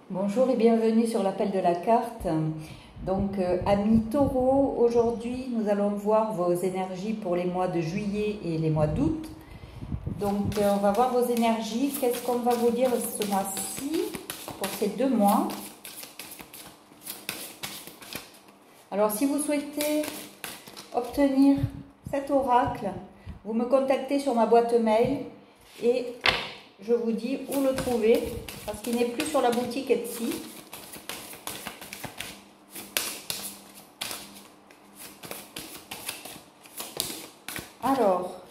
Bonjour et bienvenue sur l'appel de la carte. Donc, amis taureaux, aujourd'hui nous allons voir vos énergies pour les mois de juillet et les mois d'août. Donc, on va voir vos énergies. Qu'est-ce qu'on va vous dire ce mois-ci pour ces 2 mois? Alors, si vous souhaitez obtenir cet oracle, vous me contactez sur ma boîte mail et je vous dis où le trouver parce qu'il n'est plus sur la boutique Etsy. Alors,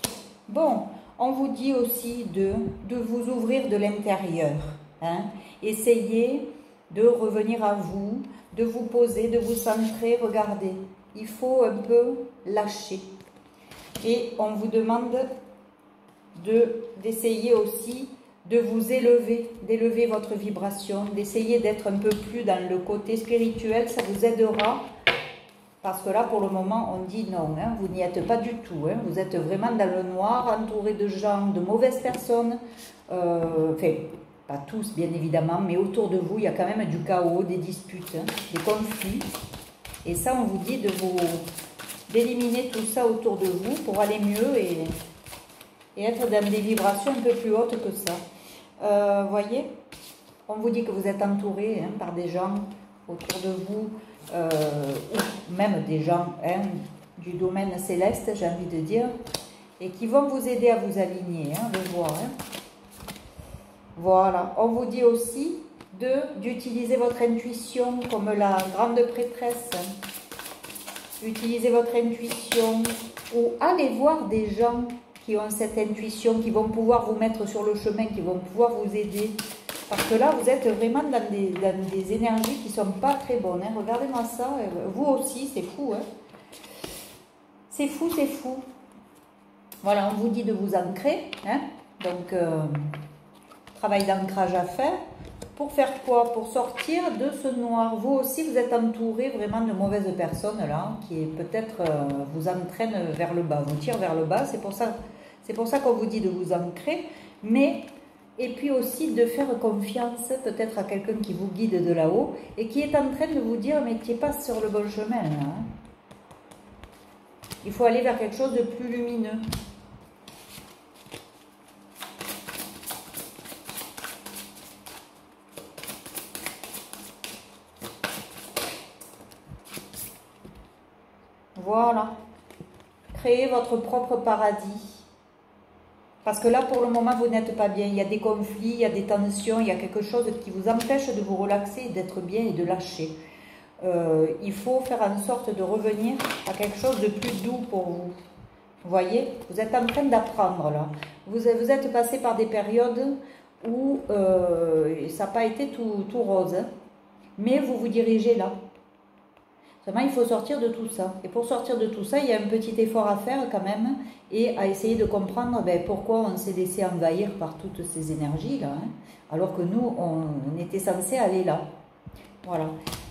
bon, on vous dit aussi de vous ouvrir de l'intérieur. Hein? Essayez de revenir à vous, de vous poser, de vous centrer. Regardez, il faut un peu lâcher. Et on vous demande d'essayer aussi de vous élever, d'élever votre vibration, d'essayer d'être un peu plus dans le côté spirituel, ça vous aidera. Parce que là, pour le moment, on dit non, hein, vous n'y êtes pas du tout. Hein, vous êtes vraiment dans le noir, entouré de gens, de mauvaises personnes. Enfin, pas tous, bien évidemment, mais autour de vous, il y a quand même du chaos, des disputes, hein, des conflits. Et ça, on vous dit d'éliminer tout ça autour de vous pour aller mieux et être dans des vibrations un peu plus hautes que ça. Voyez, on vous dit que vous êtes entouré hein, par des gens autour de vous, ou même des gens hein, du domaine céleste, j'ai envie de dire, et qui vont vous aider à vous aligner, hein, le voir. Hein. Voilà, on vous dit aussi d'utiliser votre intuition comme la grande prêtresse. Utilisez votre intuition ou allez voir des gens qui ont cette intuition, qui vont pouvoir vous mettre sur le chemin, qui vont pouvoir vous aider. Parce que là, vous êtes vraiment dans des énergies qui ne sont pas très bonnes. Hein. Regardez-moi ça. Vous aussi, c'est fou. Hein. C'est fou, c'est fou. Voilà, on vous dit de vous ancrer. Hein. Donc, travail d'ancrage à faire. Pour faire quoi? Pour sortir de ce noir. Vous aussi, vous êtes entouré vraiment de mauvaises personnes, là, qui peut-être vous entraînent vers le bas, vous tirent vers le bas. C'est pour ça qu'on vous dit de vous ancrer. Mais... Et puis aussi de faire confiance peut-être à quelqu'un qui vous guide de là-haut et qui est en train de vous dire mais tu n'es pas sur le bon chemin. Hein. Il faut aller vers quelque chose de plus lumineux. Voilà. Créez votre propre paradis. Parce que là, pour le moment, vous n'êtes pas bien. Il y a des conflits, il y a des tensions, il y a quelque chose qui vous empêche de vous relaxer, d'être bien et de lâcher. Il faut faire en sorte de revenir à quelque chose de plus doux pour vous. Vous voyez, vous êtes en train d'apprendre là. Vous êtes passé par des périodes où ça n'a pas été tout rose. Hein. Mais vous vous dirigez là. Seulement, il faut sortir de tout ça. Et pour sortir de tout ça, il y a un petit effort à faire quand même et à essayer de comprendre pourquoi on s'est laissé envahir par toutes ces énergies-là, hein, alors que nous, on était censé aller là. Voilà.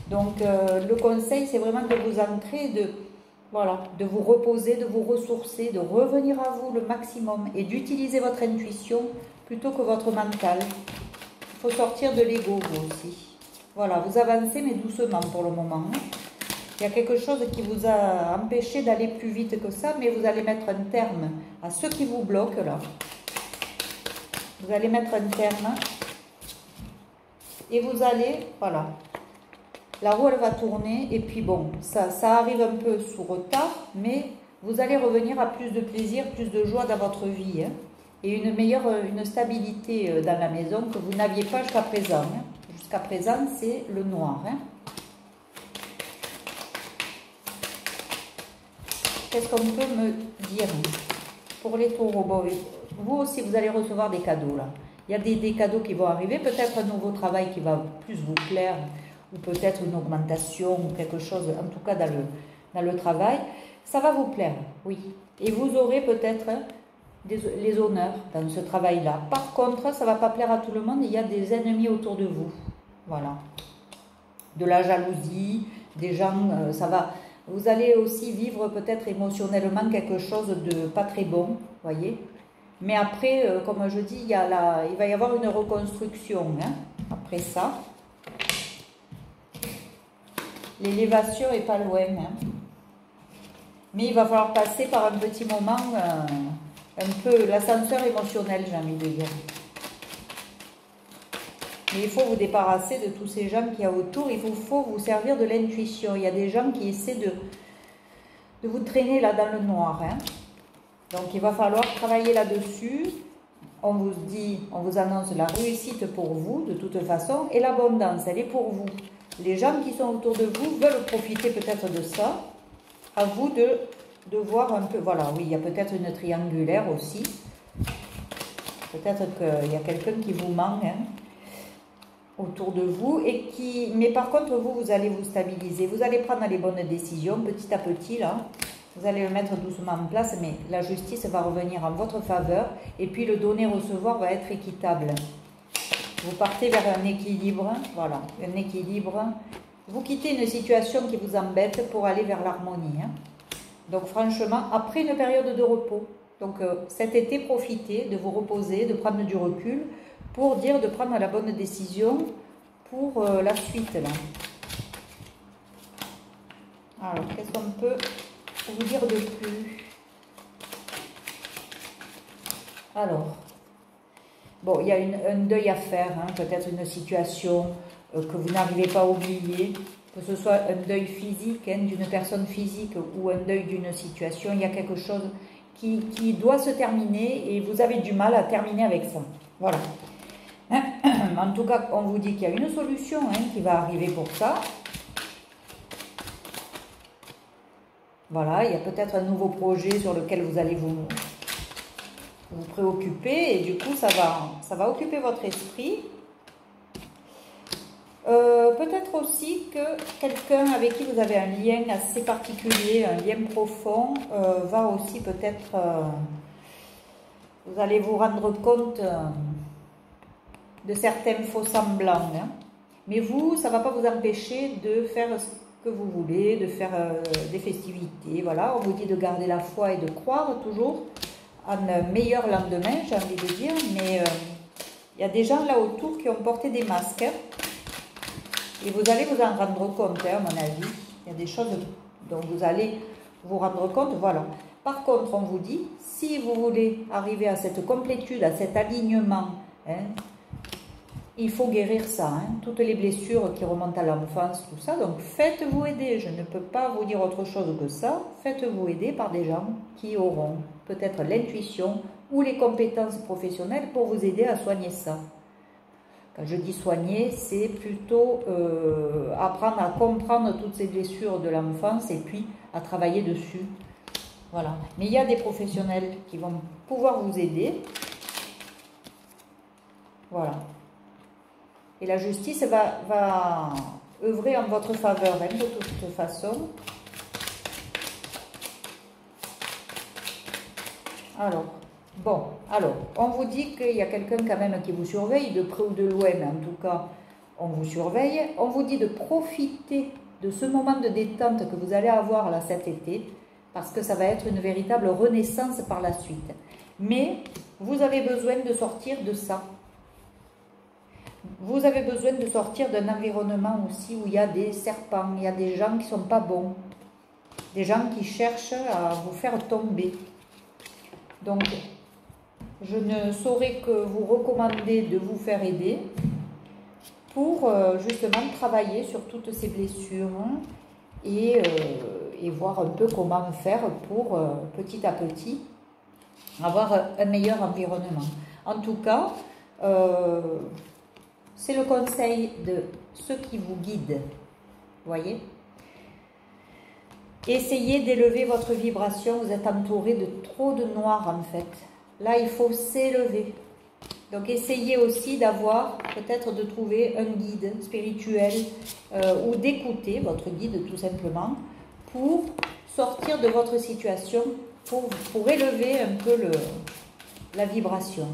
Donc, le conseil, c'est vraiment de vous ancrer, de vous reposer, de vous ressourcer, de revenir à vous le maximum et d'utiliser votre intuition plutôt que votre mental. Il faut sortir de l'ego, vous aussi. Voilà, vous avancez, mais doucement pour le moment. Hein. Il y a quelque chose qui vous a empêché d'aller plus vite que ça, mais vous allez mettre un terme à ce qui vous bloque là. Vous allez mettre un terme et vous allez, voilà. La roue, elle va tourner et puis bon, ça arrive un peu sous retard, mais vous allez revenir à plus de plaisir, plus de joie dans votre vie. Hein, et une stabilité dans la maison que vous n'aviez pas jusqu'à présent. Hein. Jusqu'à présent, c'est le noir. Hein. Qu'est-ce qu'on peut me dire pour les taureaux? Bon, vous aussi, vous allez recevoir des cadeaux là. Il y a des cadeaux qui vont arriver, peut-être un nouveau travail qui va plus vous plaire, ou peut-être une augmentation, ou quelque chose, en tout cas dans le travail. Ça va vous plaire, oui. Et vous aurez peut-être les honneurs dans ce travail-là. Par contre, ça ne va pas plaire à tout le monde, il y a des ennemis autour de vous. Voilà. De la jalousie, des gens, ça va... Vous allez aussi vivre peut-être émotionnellement quelque chose de pas très bon, voyez. Mais après, comme je dis, il va y avoir une reconstruction hein, après ça. L'élévation est pas loin. Hein. Mais il va falloir passer par un petit moment, un peu l'ascenseur émotionnel, j'ai envie de dire. Mais il faut vous débarrasser de tous ces gens qu'il y a autour. Il vous faut vous servir de l'intuition. Il y a des gens qui essaient de vous traîner là dans le noir. Hein. Donc il va falloir travailler là-dessus. On vous dit, on vous annonce la réussite pour vous de toute façon. Et l'abondance, elle est pour vous. Les gens qui sont autour de vous veulent profiter peut-être de ça. À vous de voir un peu. Voilà, oui, il y a peut-être une triangulaire aussi. Peut-être qu'il y a quelqu'un qui vous manque. Hein, autour de vous et qui, mais par contre vous allez vous stabiliser, vous allez prendre les bonnes décisions petit à petit là, vous allez le mettre doucement en place, mais la justice va revenir en votre faveur et puis le donner-recevoir va être équitable. Vous partez vers un équilibre, voilà, un équilibre, vous quittez une situation qui vous embête pour aller vers l'harmonie. Hein. Donc franchement, après une période de repos, donc cet été, profitez de vous reposer, de prendre du recul, pour dire de prendre la bonne décision pour la suite. Là. Alors, qu'est-ce qu'on peut vous dire de plus? Alors, bon, il y a un deuil à faire, hein, peut-être une situation que vous n'arrivez pas à oublier, que ce soit un deuil physique, hein, d'une personne physique ou un deuil d'une situation, il y a quelque chose qui doit se terminer et vous avez du mal à terminer avec ça. Voilà. En tout cas, on vous dit qu'il y a une solution hein, qui va arriver pour ça. Voilà, il y a peut-être un nouveau projet sur lequel vous allez vous préoccuper et du coup, ça va occuper votre esprit. Peut-être aussi que quelqu'un avec qui vous avez un lien assez particulier, un lien profond, va aussi peut-être... vous allez vous rendre compte... de certains faux semblants. Hein. Mais vous, ça ne va pas vous empêcher de faire ce que vous voulez, de faire des festivités. Voilà, on vous dit de garder la foi et de croire toujours en un meilleur lendemain, j'ai envie de dire. Mais il y a des gens là autour qui ont porté des masques. Hein. Et vous allez vous en rendre compte, hein, à mon avis. Il y a des choses dont vous allez vous rendre compte. Voilà. Par contre, on vous dit, si vous voulez arriver à cette complétude, à cet alignement, hein, il faut guérir ça, hein, toutes les blessures qui remontent à l'enfance, tout ça. Donc faites-vous aider, je ne peux pas vous dire autre chose que ça. Faites-vous aider par des gens qui auront peut-être l'intuition ou les compétences professionnelles pour vous aider à soigner ça. Quand je dis soigner, c'est plutôt apprendre à comprendre toutes ces blessures de l'enfance et puis à travailler dessus. Voilà. Mais il y a des professionnels qui vont pouvoir vous aider. Voilà. Et la justice va œuvrer en votre faveur, hein, de toute façon. Alors, bon, on vous dit qu'il y a quelqu'un quand même qui vous surveille, de près ou de loin, mais en tout cas, on vous surveille. On vous dit de profiter de ce moment de détente que vous allez avoir là cet été, parce que ça va être une véritable renaissance par la suite. Mais vous avez besoin de sortir de ça. Vous avez besoin de sortir d'un environnement aussi où il y a des serpents, il y a des gens qui ne sont pas bons, des gens qui cherchent à vous faire tomber. Donc, je ne saurais que vous recommander de vous faire aider pour justement travailler sur toutes ces blessures et voir un peu comment faire pour petit à petit avoir un meilleur environnement. En tout cas, c'est le conseil de ceux qui vous guident, voyez. Essayez d'élever votre vibration, vous êtes entouré de trop de noir en fait. Là, il faut s'élever. Donc, essayez aussi d'avoir, peut-être de trouver un guide spirituel ou d'écouter votre guide tout simplement pour sortir de votre situation, pour élever un peu la vibration.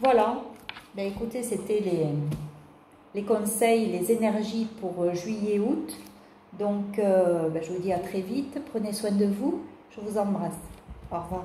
Voilà. Ben écoutez, c'était les conseils, les énergies pour juillet-août. Donc, je vous dis à très vite. Prenez soin de vous. Je vous embrasse. Au revoir.